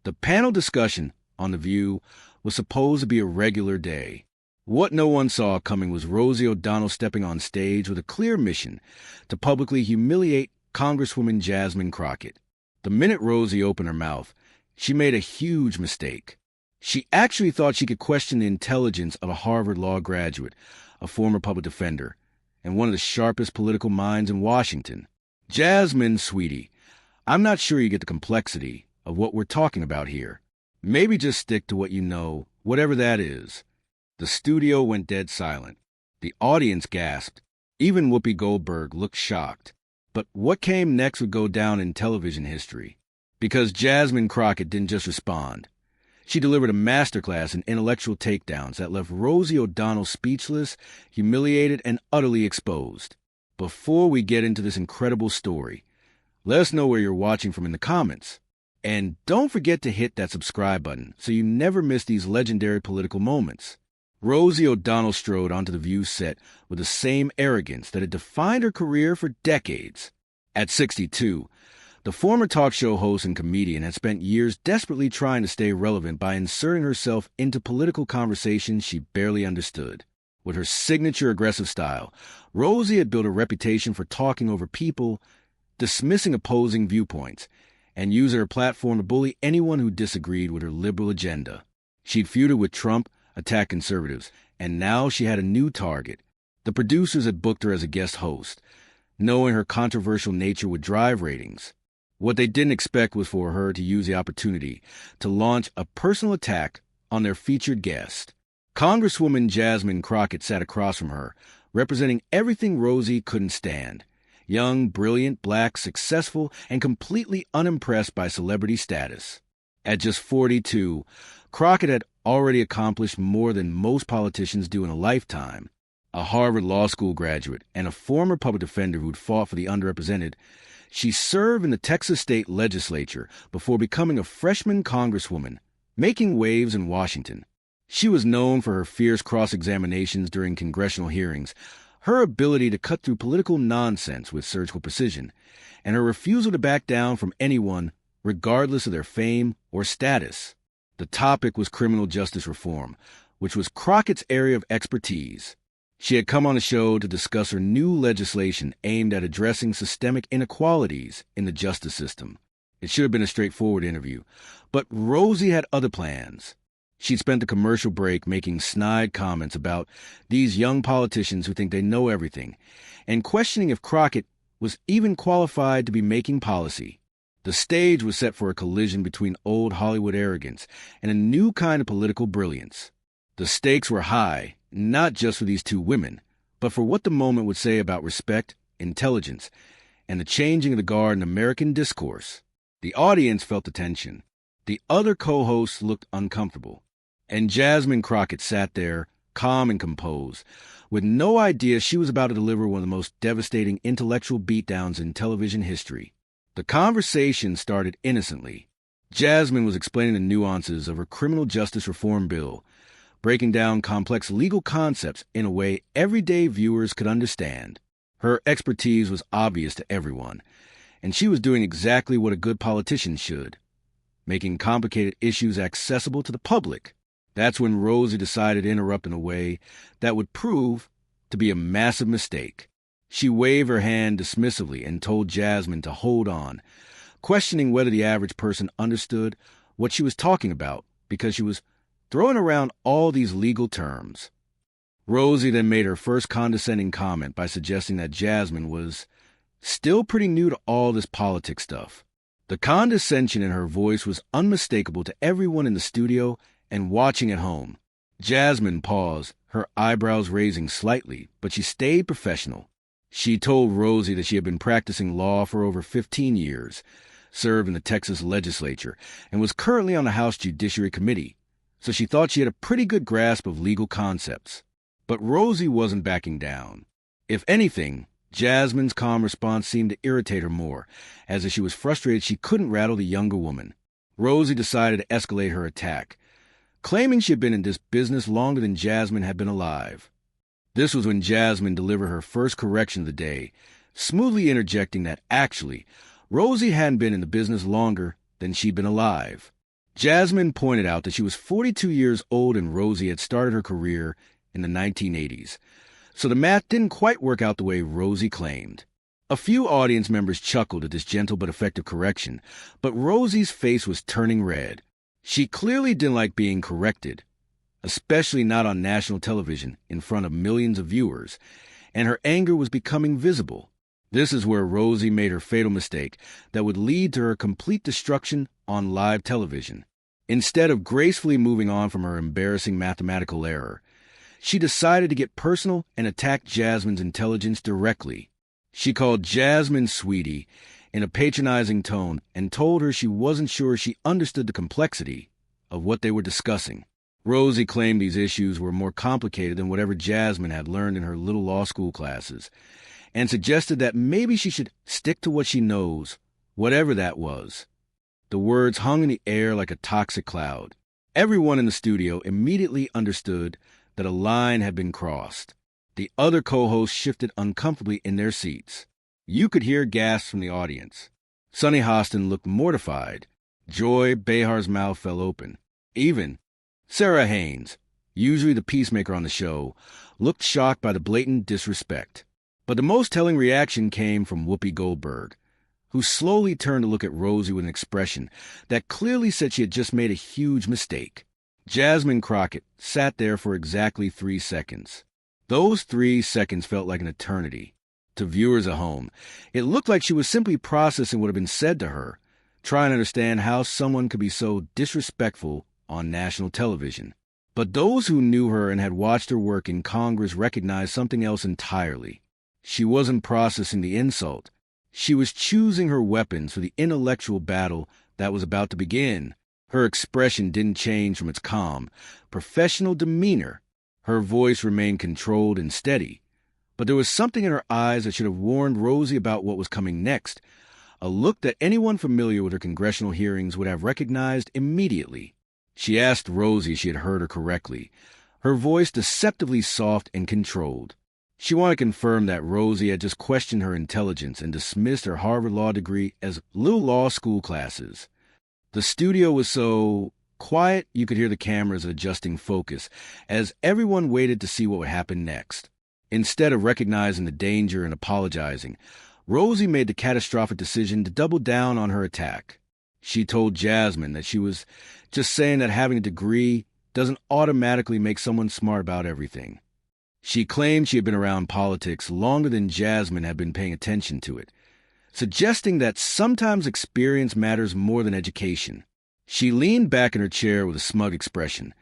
The panel discussion on The View was supposed to be a regular day. What no one saw coming was Rosie O'Donnell stepping on stage with a clear mission to publicly humiliate Congresswoman Jasmine Crockett. The minute Rosie opened her mouth, she made a huge mistake. She actually thought she could question the intelligence of a Harvard Law graduate, a former public defender, and one of the sharpest political minds in Washington. Jasmine, sweetie, I'm not sure you get the complexity of what we're talking about here. Maybe just stick to what you know, whatever that is. The studio went dead silent. The audience gasped. Even Whoopi Goldberg looked shocked. But what came next would go down in television history. Because Jasmine Crockett didn't just respond. She delivered a masterclass in intellectual takedowns that left Rosie O'Donnell speechless, humiliated, and utterly exposed. Before we get into this incredible story, let us know where you're watching from in the comments. And don't forget to hit that subscribe button so you never miss these legendary political moments. Rosie O'Donnell strode onto the View set with the same arrogance that had defined her career for decades. At 62, the former talk show host and comedian had spent years desperately trying to stay relevant by inserting herself into political conversations she barely understood. With her signature aggressive style, Rosie had built a reputation for talking over people, dismissing opposing viewpoints, and using her platform to bully anyone who disagreed with her liberal agenda. She'd feuded with Trump, attacked conservatives, and now she had a new target. The producers had booked her as a guest host, knowing her controversial nature would drive ratings. What they didn't expect was for her to use the opportunity to launch a personal attack on their featured guest. Congresswoman Jasmine Crockett sat across from her, representing everything Rosie couldn't stand. Young, brilliant, black, successful, and completely unimpressed by celebrity status. At just 42, Crockett had already accomplished more than most politicians do in a lifetime. A Harvard Law School graduate and a former public defender who'd fought for the underrepresented, she served in the Texas state legislature before becoming a freshman congresswoman, making waves in Washington. She was known for her fierce cross-examinations during congressional hearings, her ability to cut through political nonsense with surgical precision, and her refusal to back down from anyone, regardless of their fame or status. The topic was criminal justice reform, which was Crockett's area of expertise. She had come on the show to discuss her new legislation aimed at addressing systemic inequalities in the justice system. It should have been a straightforward interview, but Rosie had other plans. She'd spent the commercial break making snide comments about these young politicians who think they know everything, and questioning if Crockett was even qualified to be making policy. The stage was set for a collision between old Hollywood arrogance and a new kind of political brilliance. The stakes were high, not just for these two women, but for what the moment would say about respect, intelligence, and the changing of the guard in American discourse. The audience felt the tension. The other co-hosts looked uncomfortable. And Jasmine Crockett sat there, calm and composed, with no idea she was about to deliver one of the most devastating intellectual beatdowns in television history. The conversation started innocently. Jasmine was explaining the nuances of her criminal justice reform bill, breaking down complex legal concepts in a way everyday viewers could understand. Her expertise was obvious to everyone, and she was doing exactly what a good politician should, making complicated issues accessible to the public. That's when Rosie decided to interrupt in a way that would prove to be a massive mistake. She waved her hand dismissively and told Jasmine to hold on, questioning whether the average person understood what she was talking about because she was throwing around all these legal terms. Rosie then made her first condescending comment by suggesting that Jasmine was still pretty new to all this politics stuff. The condescension in her voice was unmistakable to everyone in the studio and watching at home. Jasmine paused, her eyebrows raising slightly, but she stayed professional. She told Rosie that she had been practicing law for over 15 years, served in the Texas legislature, and was currently on the House Judiciary Committee, so she thought she had a pretty good grasp of legal concepts. But Rosie wasn't backing down. If anything, Jasmine's calm response seemed to irritate her more, as if she was frustrated she couldn't rattle the younger woman. Rosie decided to escalate her attack, claiming she had been in this business longer than Jasmine had been alive. This was when Jasmine delivered her first correction of the day, smoothly interjecting that actually, Rosie hadn't been in the business longer than she'd been alive. Jasmine pointed out that she was 42 years old and Rosie had started her career in the 1980s, so the math didn't quite work out the way Rosie claimed. A few audience members chuckled at this gentle but effective correction, but Rosie's face was turning red. She clearly didn't like being corrected, especially not on national television in front of millions of viewers, and her anger was becoming visible. This is where Rosie made her fatal mistake that would lead to her complete destruction on live television. Instead of gracefully moving on from her embarrassing mathematical error, she decided to get personal and attack Jasmine's intelligence directly. She called Jasmine sweetie in a patronizing tone and told her she wasn't sure she understood the complexity of what they were discussing. Rosie claimed these issues were more complicated than whatever Jasmine had learned in her little law school classes, and suggested that maybe she should stick to what she knows, whatever that was. The words hung in the air like a toxic cloud. Everyone in the studio immediately understood that a line had been crossed. The other co-hosts shifted uncomfortably in their seats. You could hear gasps from the audience. Sunny Hostin looked mortified. Joy Behar's mouth fell open. Even Sarah Haynes, usually the peacemaker on the show, looked shocked by the blatant disrespect. But the most telling reaction came from Whoopi Goldberg, who slowly turned to look at Rosie with an expression that clearly said she had just made a huge mistake. Jasmine Crockett sat there for exactly 3 seconds. Those 3 seconds felt like an eternity. To viewers at home, it looked like she was simply processing what had been said to her, trying to understand how someone could be so disrespectful on national television. But those who knew her and had watched her work in Congress recognized something else entirely. She wasn't processing the insult. She was choosing her weapons for the intellectual battle that was about to begin. Her expression didn't change from its calm, professional demeanor. Her voice remained controlled and steady, but there was something in her eyes that should have warned Rosie about what was coming next, a look that anyone familiar with her congressional hearings would have recognized immediately. She asked Rosie if she had heard her correctly, her voice deceptively soft and controlled. She wanted to confirm that Rosie had just questioned her intelligence and dismissed her Harvard Law degree as little law school classes. The studio was so quiet you could hear the cameras adjusting focus as everyone waited to see what would happen next. Instead of recognizing the danger and apologizing, Rosie made the catastrophic decision to double down on her attack. She told Jasmine that she was just saying that having a degree doesn't automatically make someone smart about everything. She claimed she had been around politics longer than Jasmine had been paying attention to it, suggesting that sometimes experience matters more than education. She leaned back in her chair with a smug expression,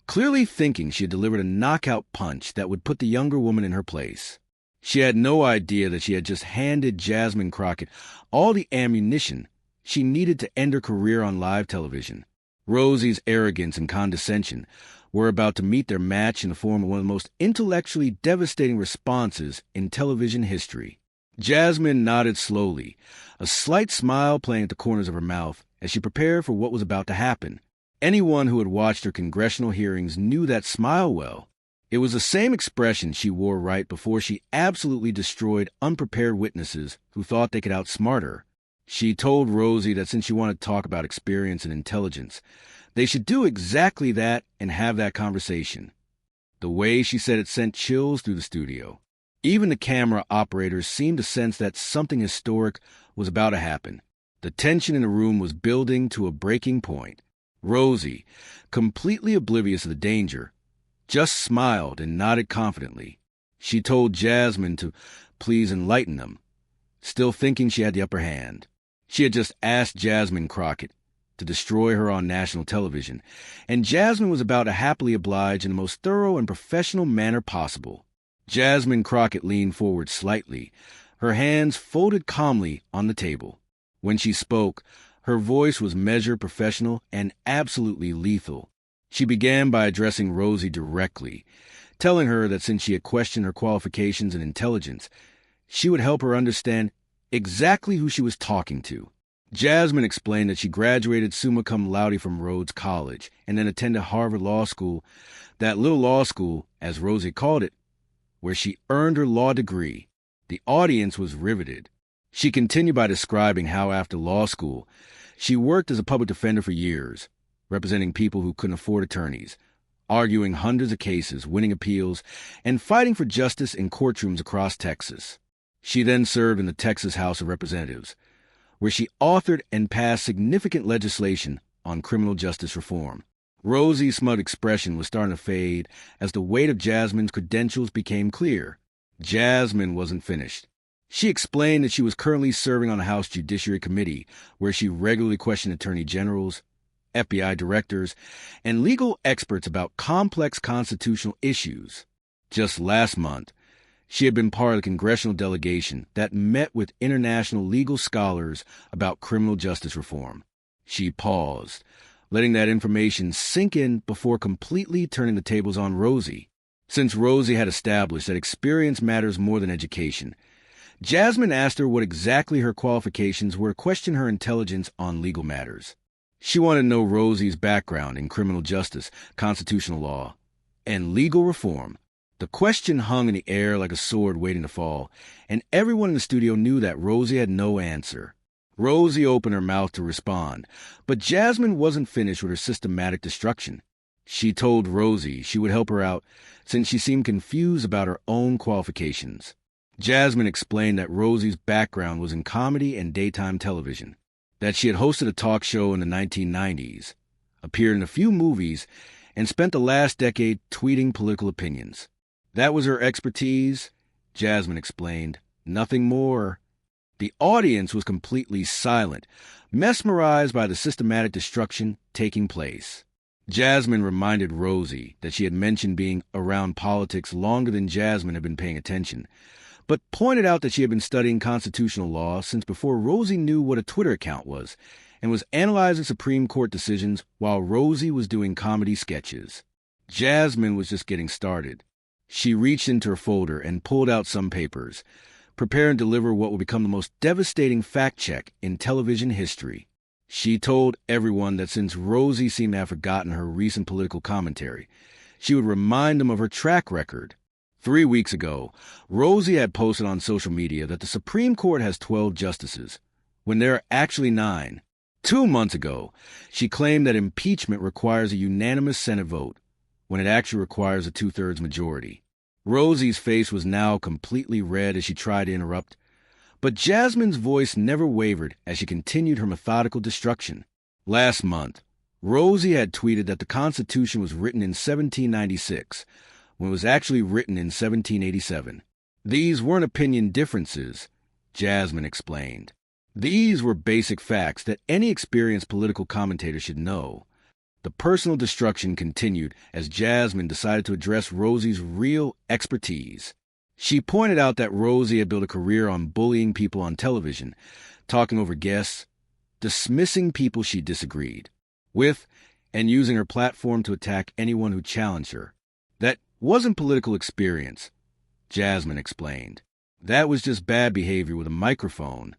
clearly thinking she had delivered a knockout punch that would put the younger woman in her place. She had no idea that she had just handed Jasmine Crockett all the ammunition she needed to end her career on live television. Rosie's arrogance and condescension were about to meet their match in the form of one of the most intellectually devastating responses in television history. Jasmine nodded slowly, a slight smile playing at the corners of her mouth as she prepared for what was about to happen. Anyone who had watched her congressional hearings knew that smile well. It was the same expression she wore right before she absolutely destroyed unprepared witnesses who thought they could outsmart her. She told Rosie that since she wanted to talk about experience and intelligence, they should do exactly that and have that conversation. The way she said it sent chills through the studio. Even the camera operators seemed to sense that something historic was about to happen. The tension in the room was building to a breaking point. Rosie, completely oblivious of the danger, just smiled and nodded confidently. She told Jasmine to please enlighten them, still thinking she had the upper hand. She had just asked Jasmine Crockett to destroy her on national television, and Jasmine was about to happily oblige in the most thorough and professional manner possible. Jasmine Crockett leaned forward slightly, her hands folded calmly on the table. When she spoke, her voice was measured, professional, and absolutely lethal. She began by addressing Rosie directly, telling her that since she had questioned her qualifications and intelligence, she would help her understand exactly who she was talking to. Jasmine explained that she graduated summa cum laude from Rhodes College and then attended Harvard Law School, that little law school, as Rosie called it, where she earned her law degree. The audience was riveted. She continued by describing how after law school, she worked as a public defender for years, representing people who couldn't afford attorneys, arguing hundreds of cases, winning appeals, and fighting for justice in courtrooms across Texas. She then served in the Texas House of Representatives, where she authored and passed significant legislation on criminal justice reform. Rosie's smug expression was starting to fade as the weight of Jasmine's credentials became clear. Jasmine wasn't finished. She explained that she was currently serving on the House Judiciary Committee, where she regularly questioned attorney generals, FBI directors, and legal experts about complex constitutional issues. Just last month, she had been part of the congressional delegation that met with international legal scholars about criminal justice reform. She paused, letting that information sink in before completely turning the tables on Rosie. Since Rosie had established that experience matters more than education, Jasmine asked her what exactly her qualifications were to question her intelligence on legal matters. She wanted to know Rosie's background in criminal justice, constitutional law, and legal reform. The question hung in the air like a sword waiting to fall, and everyone in the studio knew that Rosie had no answer. Rosie opened her mouth to respond, but Jasmine wasn't finished with her systematic destruction. She told Rosie she would help her out since she seemed confused about her own qualifications. Jasmine explained that Rosie's background was in comedy and daytime television, that she had hosted a talk show in the 1990s, appeared in a few movies, and spent the last decade tweeting political opinions. That was her expertise, Jasmine explained. Nothing more. The audience was completely silent, mesmerized by the systematic destruction taking place. Jasmine reminded Rosie that she had mentioned being around politics longer than Jasmine had been paying attention, but pointed out that she had been studying constitutional law since before Rosie knew what a Twitter account was, and was analyzing Supreme Court decisions while Rosie was doing comedy sketches. Jasmine was just getting started. She reached into her folder and pulled out some papers, preparing to deliver what would become the most devastating fact-check in television history. She told everyone that since Rosie seemed to have forgotten her recent political commentary, she would remind them of her track record. 3 weeks ago, Rosie had posted on social media that the Supreme Court has 12 justices, when there are actually 9. 2 months ago, she claimed that impeachment requires a unanimous Senate vote, when it actually requires a 2/3 majority. Rosie's face was now completely red as she tried to interrupt, but Jasmine's voice never wavered as she continued her methodical destruction. Last month, Rosie had tweeted that the Constitution was written in 1796, when it was actually written in 1787. These weren't opinion differences, Jasmine explained. These were basic facts that any experienced political commentator should know. The personal destruction continued as Jasmine decided to address Rosie's real expertise. She pointed out that Rosie had built a career on bullying people on television, talking over guests, dismissing people she disagreed with, and using her platform to attack anyone who challenged her. That wasn't political experience, Jasmine explained. That was just bad behavior with a microphone.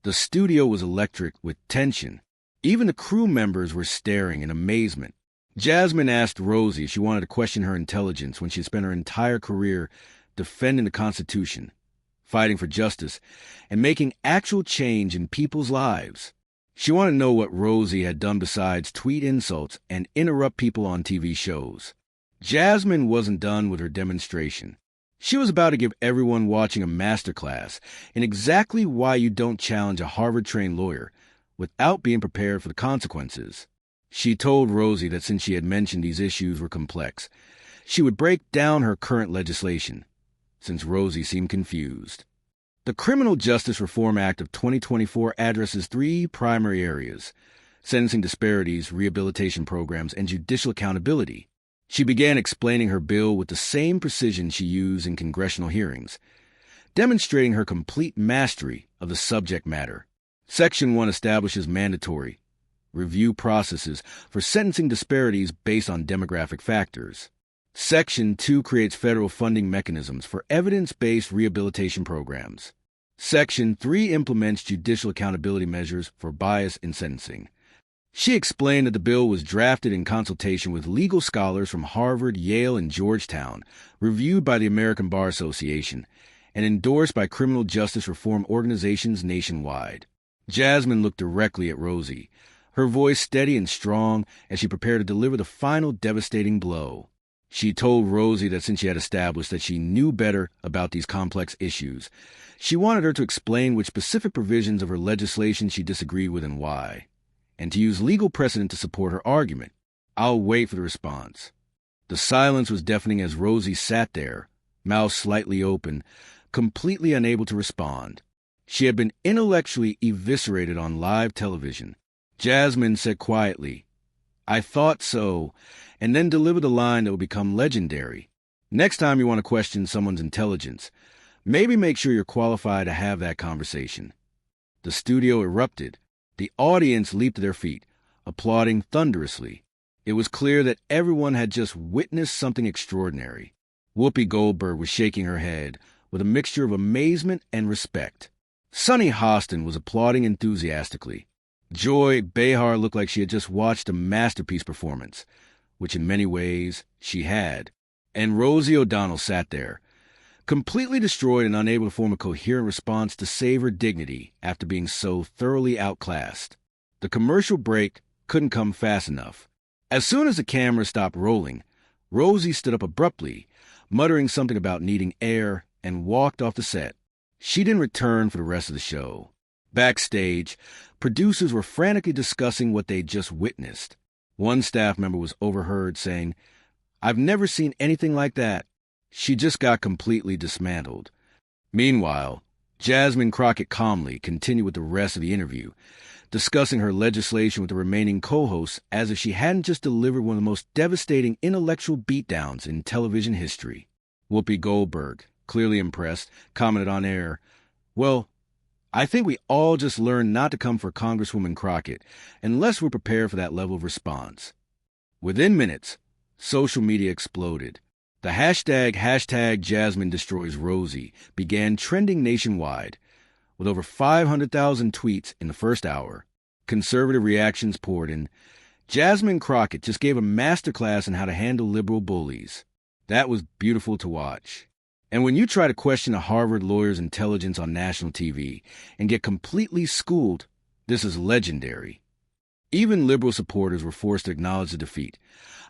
The studio was electric with tension. Even the crew members were staring in amazement. Jasmine asked Rosie if she wanted to question her intelligence when she spent her entire career defending the Constitution, fighting for justice, and making actual change in people's lives. She wanted to know what Rosie had done besides tweet insults and interrupt people on TV shows. Jasmine wasn't done with her demonstration. She was about to give everyone watching a masterclass in exactly why you don't challenge a Harvard-trained lawyer without being prepared for the consequences. She told Rosie that since she had mentioned these issues were complex, she would break down her current legislation, since Rosie seemed confused. The Criminal Justice Reform Act of 2024 addresses 3 primary areas: sentencing disparities, rehabilitation programs, and judicial accountability. She began explaining her bill with the same precision she used in congressional hearings, demonstrating her complete mastery of the subject matter. Section 1 establishes mandatory review processes for sentencing disparities based on demographic factors. Section 2 creates federal funding mechanisms for evidence-based rehabilitation programs. Section 3 implements judicial accountability measures for bias in sentencing. She explained that the bill was drafted in consultation with legal scholars from Harvard, Yale, and Georgetown, reviewed by the American Bar Association, and endorsed by criminal justice reform organizations nationwide. Jasmine looked directly at Rosie, her voice steady and strong as she prepared to deliver the final devastating blow. She told Rosie that since she had established that she knew better about these complex issues, she wanted her to explain which specific provisions of her legislation she disagreed with and why, and to use legal precedent to support her argument. I'll wait for the response. The silence was deafening as Rosie sat there, mouth slightly open, completely unable to respond. She had been intellectually eviscerated on live television. Jasmine said quietly, "I thought so," and then delivered a line that would become legendary. Next time you want to question someone's intelligence, maybe make sure you're qualified to have that conversation. The studio erupted. The audience leaped to their feet, applauding thunderously. It was clear that everyone had just witnessed something extraordinary. Whoopi Goldberg was shaking her head with a mixture of amazement and respect. Sunny Hostin was applauding enthusiastically. Joy Behar looked like she had just watched a masterpiece performance, which in many ways she had. And Rosie O'Donnell sat there, completely destroyed and unable to form a coherent response to save her dignity after being so thoroughly outclassed. The commercial break couldn't come fast enough. As soon as the camera stopped rolling, Rosie stood up abruptly, muttering something about needing air, and walked off the set. She didn't return for the rest of the show. Backstage, producers were frantically discussing what they'd just witnessed. One staff member was overheard saying, "I've never seen anything like that." She just got completely dismantled. Meanwhile, Jasmine Crockett calmly continued with the rest of the interview, discussing her legislation with the remaining co-hosts as if she hadn't just delivered one of the most devastating intellectual beatdowns in television history. Whoopi Goldberg, clearly impressed, commented on air, "Well, I think we all just learned not to come for Congresswoman Crockett unless we're prepared for that level of response." Within minutes, social media exploded. The hashtag Jasmine Destroys Rosie began trending nationwide, with over 500,000 tweets in the first hour. Conservative reactions poured in. Jasmine Crockett just gave a masterclass on how to handle liberal bullies. That was beautiful to watch. And when you try to question a Harvard lawyer's intelligence on national TV and get completely schooled, this is legendary. Even liberal supporters were forced to acknowledge the defeat.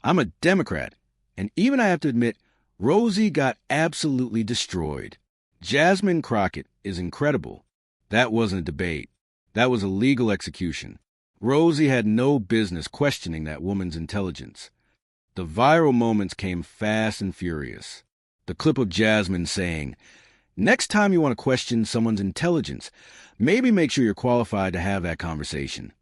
I'm a Democrat, and even I have to admit, Rosie got absolutely destroyed. Jasmine Crockett is incredible. That wasn't a debate. That was a legal execution. Rosie had no business questioning that woman's intelligence. The viral moments came fast and furious. The clip of Jasmine saying, "Next time you want to question someone's intelligence, maybe make sure you're qualified to have that conversation,"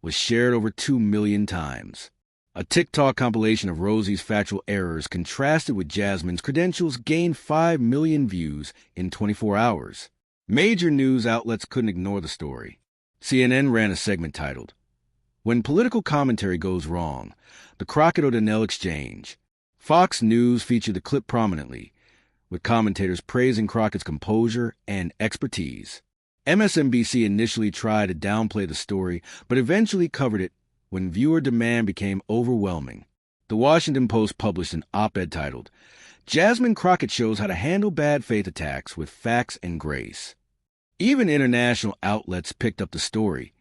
was shared over 2 million times. A TikTok compilation of Rosie's factual errors contrasted with Jasmine's credentials gained 5 million views in 24 hours. Major news outlets couldn't ignore the story. CNN ran a segment titled, "When Political Commentary Goes Wrong, the Crockett-O'Donnell Exchange." Fox News featured the clip prominently, with commentators praising Crockett's composure and expertise. MSNBC initially tried to downplay the story, but eventually covered it when viewer demand became overwhelming. The Washington Post published an op-ed titled, "Jasmine Crockett Shows How to Handle Bad Faith Attacks with Facts and Grace." Even international outlets picked up the story,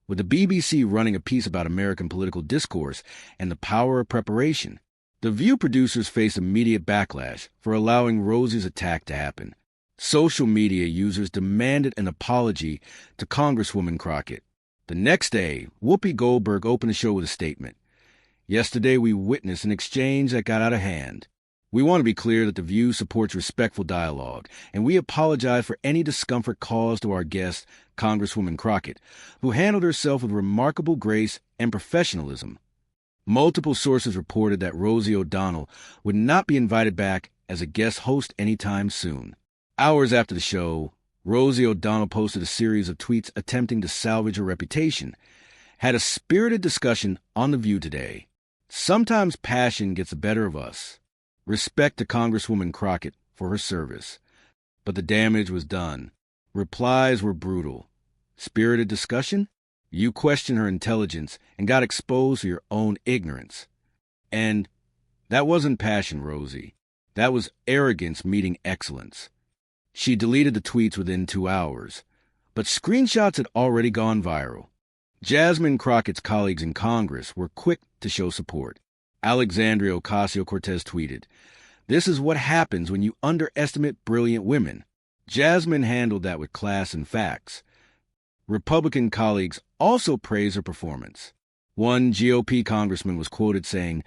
with the BBC running a piece about American political discourse and the power of preparation. The View producers faced immediate backlash for allowing Rosie's attack to happen. Social media users demanded an apology to Congresswoman Crockett. The next day, Whoopi Goldberg opened the show with a statement. "Yesterday we witnessed an exchange that got out of hand. We want to be clear that The View supports respectful dialogue, and we apologize for any discomfort caused to our guest, Congresswoman Crockett, who handled herself with remarkable grace and professionalism." Multiple sources reported that Rosie O'Donnell would not be invited back as a guest host anytime soon. Hours after the show, Rosie O'Donnell posted a series of tweets attempting to salvage her reputation, had a spirited discussion on The View today. "Sometimes passion gets the better of us. Respect to Congresswoman Crockett for her service. But the damage was done. Replies were brutal. Spirited discussion? You questioned her intelligence and got exposed for your own ignorance. And that wasn't passion, Rosie. That was arrogance meeting excellence." She deleted the tweets within 2 hours, but screenshots had already gone viral. Jasmine Crockett's colleagues in Congress were quick to show support. Alexandria Ocasio-Cortez tweeted, "This is what happens when you underestimate brilliant women." Jasmine handled that with class and facts. Republican colleagues also praised her performance. One GOP congressman was quoted saying,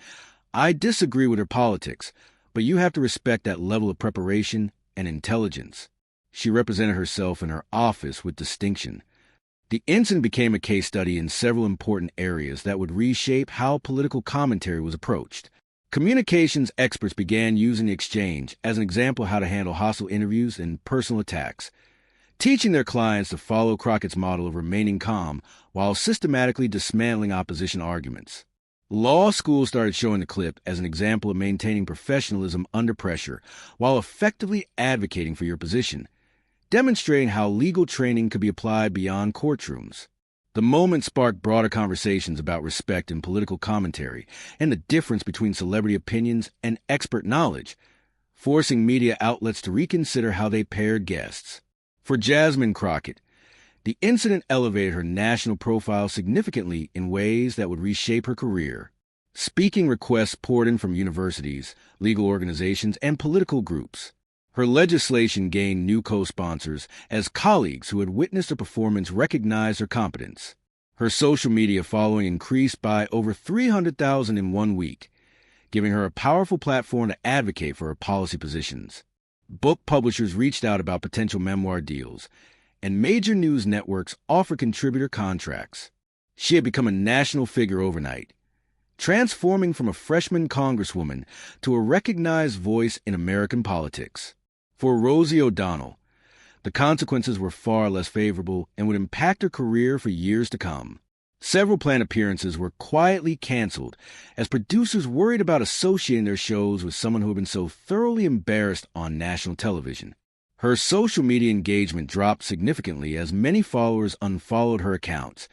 "I disagree with her politics, but you have to respect that level of preparation and intelligence." She represented herself in her office with distinction. The incident became a case study in several important areas that would reshape how political commentary was approached. Communications experts began using the exchange as an example of how to handle hostile interviews and personal attacks, teaching their clients to follow Crockett's model of remaining calm while systematically dismantling opposition arguments. Law schools started showing the clip as an example of maintaining professionalism under pressure while effectively advocating for your position, demonstrating how legal training could be applied beyond courtrooms. The moment sparked broader conversations about respect in political commentary and the difference between celebrity opinions and expert knowledge, forcing media outlets to reconsider how they paired guests. For Jasmine Crockett, the incident elevated her national profile significantly in ways that would reshape her career. Speaking requests poured in from universities, legal organizations, and political groups. Her legislation gained new co-sponsors as colleagues who had witnessed her performance recognized her competence. Her social media following increased by over 300,000 in 1 week, giving her a powerful platform to advocate for her policy positions. Book publishers reached out about potential memoir deals, and major news networks offered contributor contracts. She had become a national figure overnight, transforming from a freshman congresswoman to a recognized voice in American politics. For Rosie O'Donnell, the consequences were far less favorable and would impact her career for years to come. Several planned appearances were quietly canceled as producers worried about associating their shows with someone who had been so thoroughly embarrassed on national television. Her social media engagement dropped significantly as many followers unfollowed her accounts,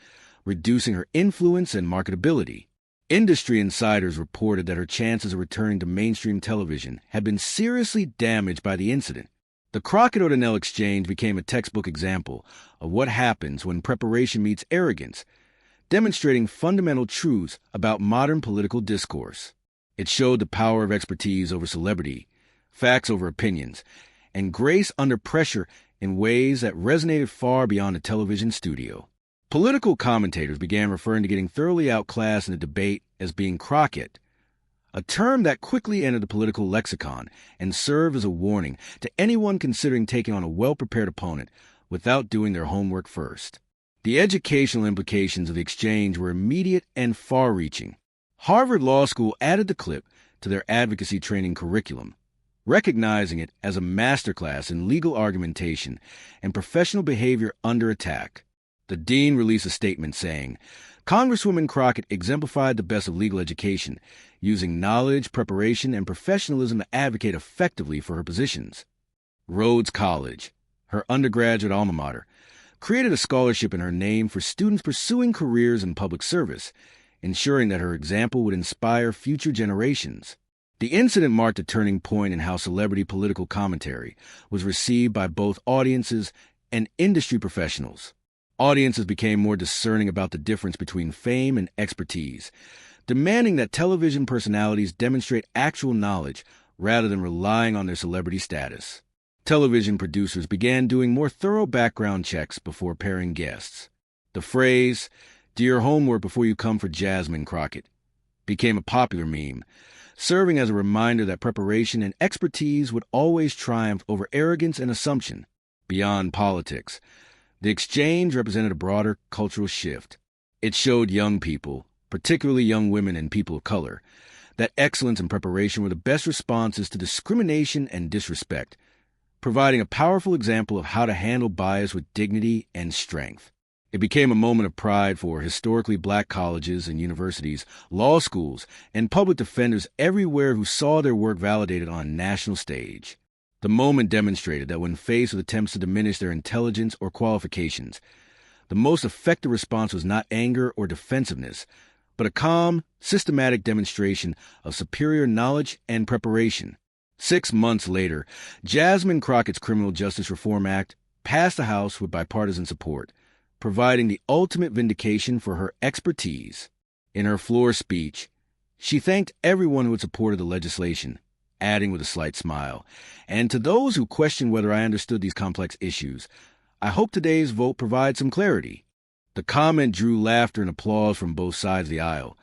reducing her influence and marketability. Industry insiders reported that her chances of returning to mainstream television had been seriously damaged by the incident. The Crockett-O'Donnell exchange became a textbook example of what happens when preparation meets arrogance, demonstrating fundamental truths about modern political discourse. It showed the power of expertise over celebrity, facts over opinions, and grace under pressure in ways that resonated far beyond the television studio. Political commentators began referring to getting thoroughly outclassed in the debate as being Crockett, a term that quickly entered the political lexicon and served as a warning to anyone considering taking on a well-prepared opponent without doing their homework first. The educational implications of the exchange were immediate and far-reaching. Harvard Law School added the clip to their advocacy training curriculum, recognizing it as a masterclass in legal argumentation and professional behavior under attack. The dean released a statement saying, "Congresswoman Crockett exemplified the best of legal education, using knowledge, preparation, and professionalism to advocate effectively for her positions." Rhodes College, her undergraduate alma mater, created a scholarship in her name for students pursuing careers in public service, ensuring that her example would inspire future generations. The incident marked a turning point in how celebrity political commentary was received by both audiences and industry professionals. Audiences became more discerning about the difference between fame and expertise, demanding that television personalities demonstrate actual knowledge rather than relying on their celebrity status. Television producers began doing more thorough background checks before pairing guests. The phrase, "Do your homework before you come for Jasmine Crockett," became a popular meme, serving as a reminder that preparation and expertise would always triumph over arrogance and assumption. Beyond politics, the exchange represented a broader cultural shift. It showed young people, particularly young women and people of color, that excellence and preparation were the best responses to discrimination and disrespect, providing a powerful example of how to handle bias with dignity and strength. It became a moment of pride for historically black colleges and universities, law schools, and public defenders everywhere who saw their work validated on a national stage. The moment demonstrated that when faced with attempts to diminish their intelligence or qualifications, the most effective response was not anger or defensiveness, but a calm, systematic demonstration of superior knowledge and preparation. 6 months later, Jasmine Crockett's Criminal Justice Reform Act passed the House with bipartisan support, providing the ultimate vindication for her expertise. In her floor speech, she thanked everyone who had supported the legislation, adding with a slight smile, "And to those who question whether I understood these complex issues, I hope today's vote provides some clarity." The comment drew laughter and applause from both sides of the aisle,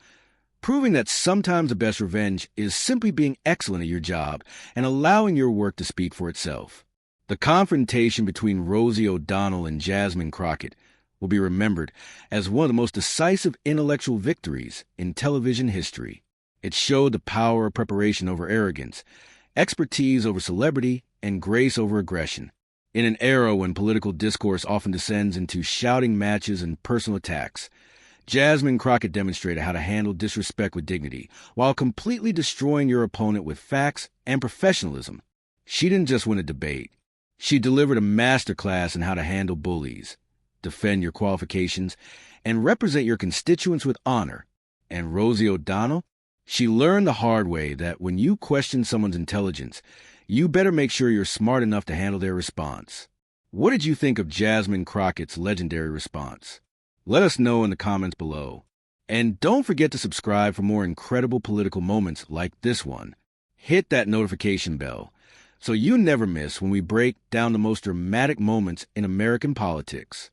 proving that sometimes the best revenge is simply being excellent at your job and allowing your work to speak for itself. The confrontation between Rosie O'Donnell and Jasmine Crockett will be remembered as one of the most decisive intellectual victories in television history. It showed the power of preparation over arrogance, expertise over celebrity, and grace over aggression. In an era when political discourse often descends into shouting matches and personal attacks, Jasmine Crockett demonstrated how to handle disrespect with dignity while completely destroying your opponent with facts and professionalism. She didn't just win a debate. She delivered a masterclass in how to handle bullies, defend your qualifications, and represent your constituents with honor. And Rosie O'Donnell? She learned the hard way that when you question someone's intelligence, you better make sure you're smart enough to handle their response. What did you think of Jasmine Crockett's legendary response? Let us know in the comments below. And don't forget to subscribe for more incredible political moments like this one. Hit that notification bell so you never miss when we break down the most dramatic moments in American politics.